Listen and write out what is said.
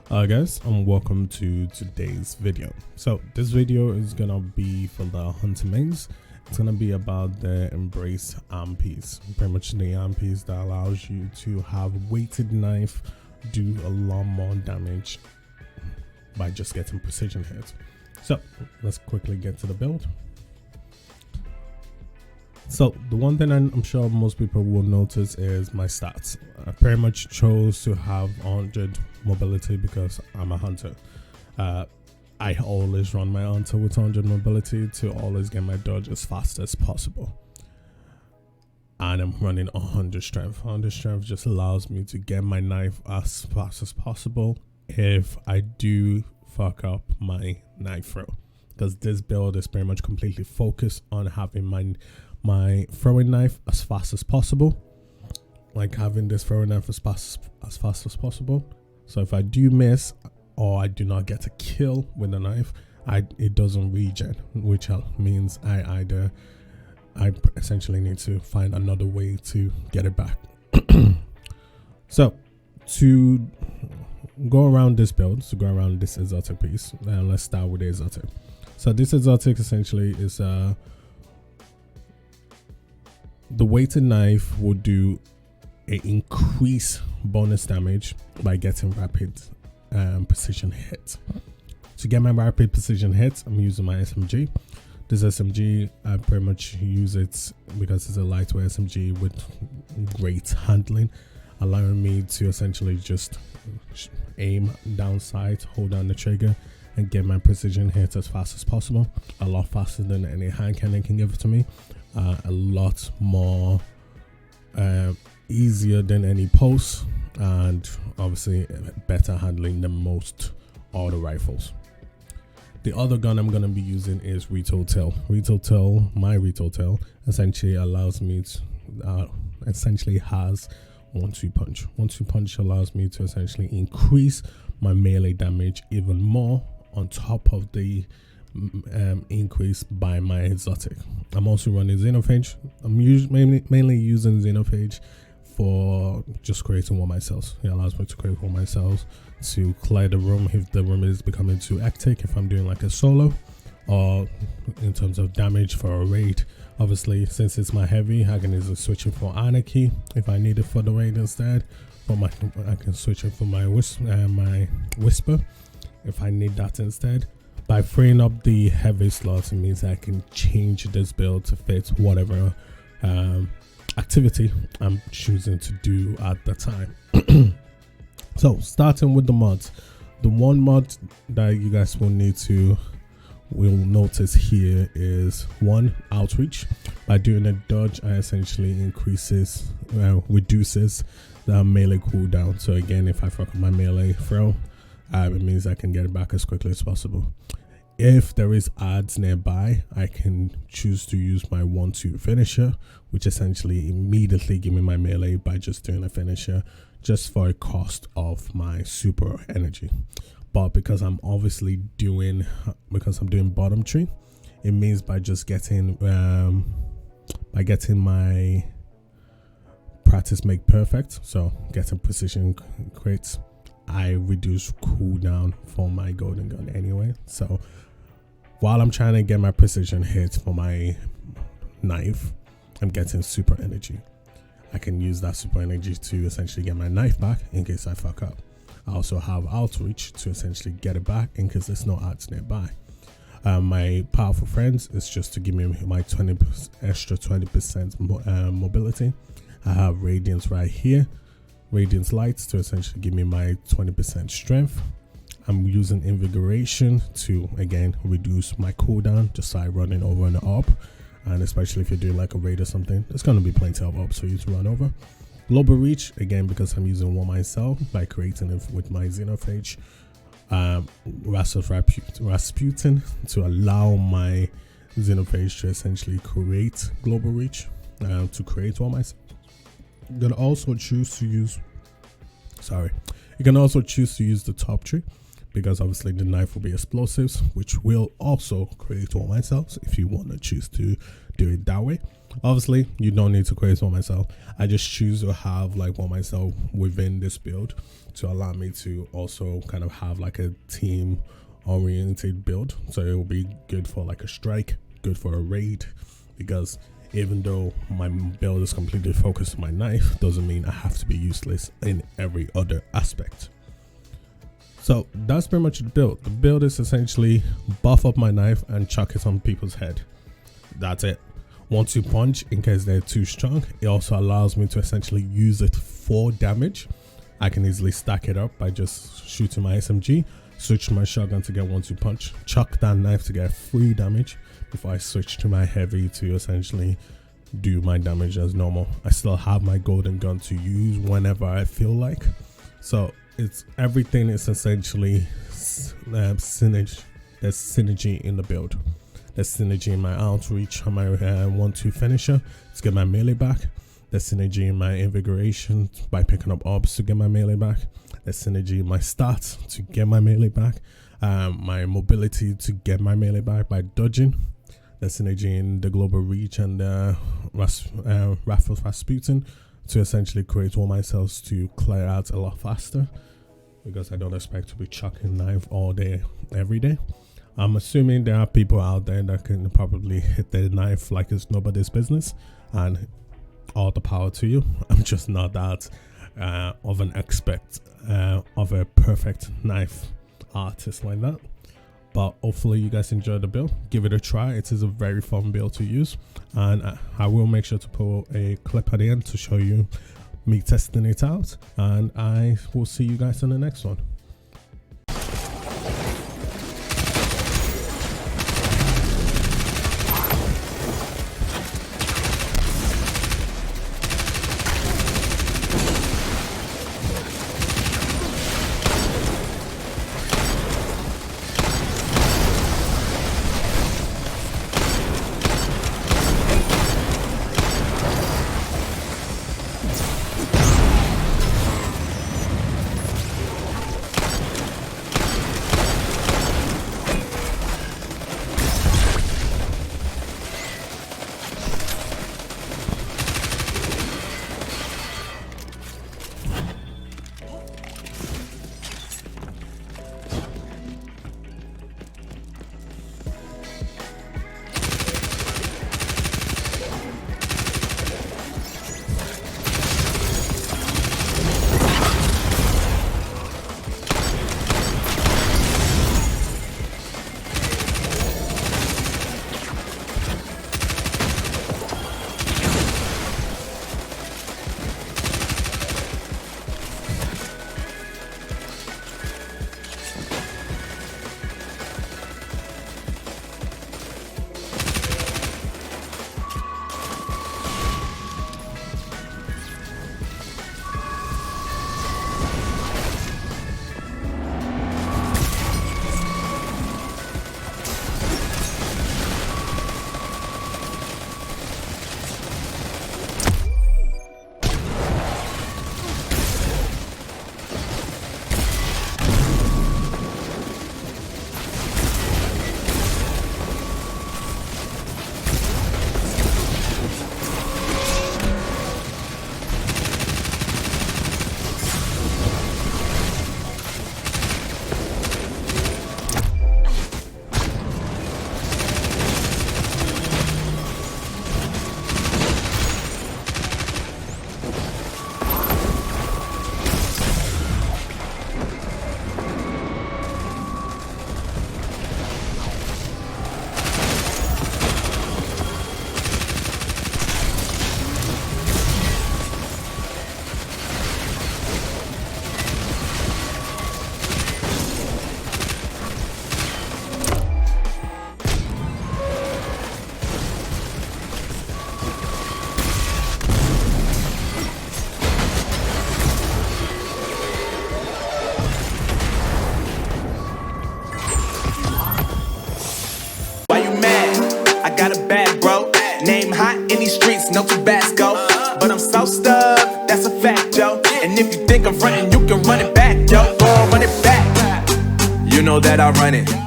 Guys, and welcome to today's video. So this video is gonna be for the hunter mains. It's gonna be about the embrace arm piece, pretty much the arm piece that allows you to have weighted knife do a lot more damage by just getting precision hits. So let's quickly get to the build. So the one thing I'm sure most people will notice is my stats. I pretty much chose to have 100 mobility because I'm a hunter. I always run my hunter with 100 mobility to always get my dodge as fast as possible. And I'm running 100 strength. 100 strength just allows me to get my knife as fast as possible if I do fuck up my knife throw. Because this build is pretty much completely focused on having my throwing knife as fast as possible, like having this throwing knife as fast as possible. So if I do miss or I do not get a kill with the knife, it doesn't regen, which means I essentially need to find another way to get it back. So to go around this build, to go around this exotic piece, let's start with the exotic. So this exotic essentially is the weighted knife will do a increase bonus damage by getting rapid precision hit. To get my rapid precision hit, I'm using my SMG. This SMG, I pretty much use it because it's a lightweight SMG with great handling, allowing me to essentially just aim down sight, hold down the trigger, and get my precision hit as fast as possible. A lot faster than any hand cannon can give it to me. A lot more easier than any pulse, and obviously better handling than most auto rifles. The other gun I'm going to be using is Retail Tail. My Retail Tail essentially allows me to essentially has 1-2 punch. 1-2 punch allows me to essentially increase my melee damage even more on top of the increase by my exotic. I'm also running Xenophage. I'm mainly using Xenophage for just creating one myself. It allows me to create one myself to clear the room if the room is becoming too hectic, if I'm doing like a solo, or in terms of damage for a raid. Obviously, since it's my heavy, I can easily switch it for Anarchy if I need it for the raid instead. But I can switch it for my Whisper if I need that instead. By freeing up the heavy slots, it means I can change this build to fit whatever activity I'm choosing to do at the time. So starting with the mods, the one mod that you guys will notice here is one, outreach. By doing a dodge, I essentially reduces the melee cooldown. So again, if I fuck up my melee throw, it means I can get it back as quickly as possible. If there is ads nearby, I can choose to use my 1-2 finisher, which essentially immediately give me my melee by just doing a finisher, just for a cost of my super energy. But because I'm doing bottom tree, it means by just getting my practice make perfect, so getting precision crates, I reduce cooldown for my golden gun anyway. So while I'm trying to get my precision hit for my knife, I'm getting super energy. I can use that super energy to essentially get my knife back in case I fuck up. I also have outreach to essentially get it back in case there's no ads nearby. My powerful friends is just to give me my extra 20% mobility. I have radiance right here, radiance lights to essentially give me my 20% strength. I'm using invigoration to again reduce my cooldown just by running over and up, and especially if you're doing like a raid or something, there's going to be plenty of ups for you to run over. Global reach, again because I'm using one myself by creating it with my Xenophage. Rasputin to allow my Xenophage to essentially create global reach, to create one myself. You can also choose to use the top tree, because obviously the knife will be explosives, which will also create one myself if you want to choose to do it that way. Obviously, you don't need to create one myself. I just choose to have like one myself within this build to allow me to also kind of have like a team oriented build. So it will be good for like a strike, good for a raid, because even though my build is completely focused on my knife, doesn't mean I have to be useless in every other aspect. So that's pretty much the build. The build is essentially buff up my knife and chuck it on people's head. That's it. Once you punch, in case they're too strong, it also allows me to essentially use it for damage. I can easily stack it up by just shooting my SMG, switch to my shotgun to get 1-2 punch, chuck that knife to get free damage before I switch to my heavy to essentially do my damage as normal. I still have my golden gun to use whenever I feel like. So everything is essentially synergy. There's synergy in the build. There's synergy in my outreach on my 1-2 finisher to get my melee back. There's synergy in my invigoration by picking up orbs to get my melee back. There's synergy in my stats to get my melee back. My mobility to get my melee back by dodging. There's synergy in the global reach and Raffles Rasputin to essentially create all my cells to clear out a lot faster, because I don't expect to be chucking knife all day, every day. I'm assuming there are people out there that can probably hit their knife like it's nobody's business, and all the power to you. I'm just not that of an expert of a perfect knife artist like that. But hopefully you guys enjoy the build. Give it a try. It is a very fun build to use, and I will make sure to put a clip at the end to show you me testing it out, and I will see you guys in the next one. Name hot in these streets, no Tabasco. But I'm so stuck, that's a fact, yo. And if you think I'm frontin', you can run it back, yo. Go on, run it back. You know that I run it.